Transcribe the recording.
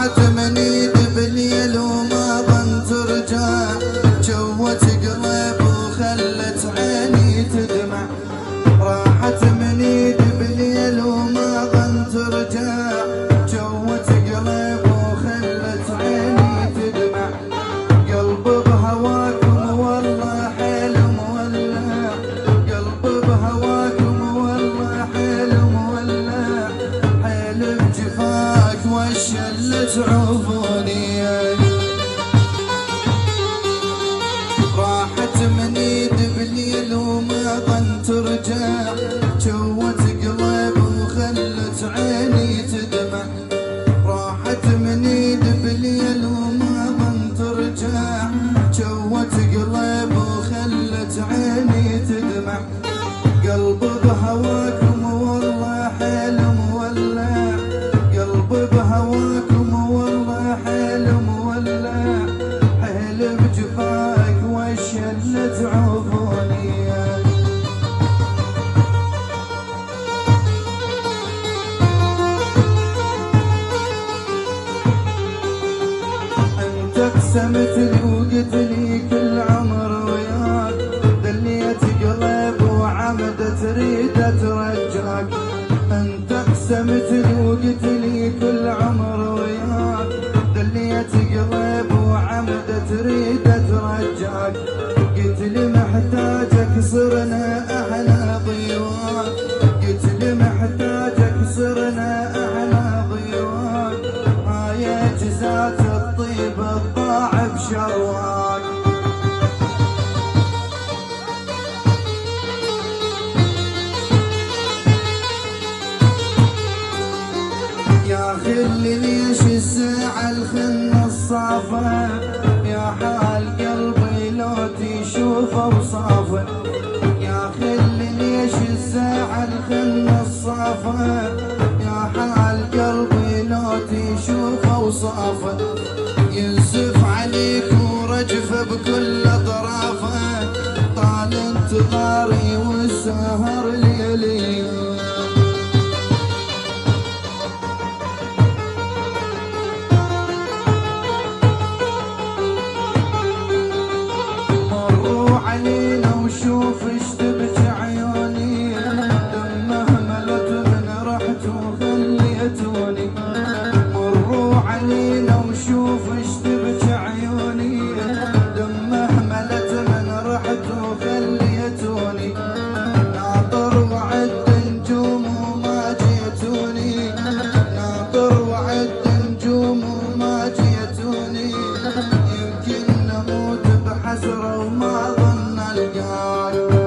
راحت من ايدي بالليل وما ظن ترجع، جوت قلب وخلت عيني تدمع. راحت من ايدي بالليل وما ظن ترجع، جوت قلب وخلت عيني تدمع. قلب بهواكم والله حيل مولع، قلب بهواكم والله حيل مولع، حيل بجفاك والشلة تعوفوني. راحت من ايدي بالليل وما ظن ترجع، جوت قلب وخلت عيني تدمع. راحت من ايدي بالليل وما ظن ترجع، جوت قلب وخلت عيني تدمع. قلب بهواكم والله حيل مولع، قلب بهواكم والله حيل مولع، حيل بجفاك والشلة تعوفوني. انت اقسمت لي وقلت لي كل عمر وياك، دليت قلب وعمد تريد ترجعك. انت اقسمت لي وقلت لي كل عمر وياك، دليت قلب وعمد تريد ترجعك. قلت لي محتاجك صرنا احنا ضيوان، قلت لي محتاجك صرنا احنا ضيوان. هاي جزات الطيب الضاع بشرواك. يا خلي ليش الساعة الخن الصافة، يا حال قلبي لو تشوفه وصافه. يا خلي ليش الساعة الخن الصافة، يا حال قلبي لو تشوفه وصافه. ينسف عليك ورجفه بكل اطرافه، طال انتظاري والسهر ليلي. علينا وشوف ايش تبكي عيوني، دمه ملت من رحت وخليتوني. مروا علينا وشوف ايش تبكي عيوني، دمه ملت من رحت وخليتوني. ناطر وعد نجوم وما جيتوني، ناطر وعد نجوم وما جيتوني. يمكن نموت بحسرة وما ظن القاك.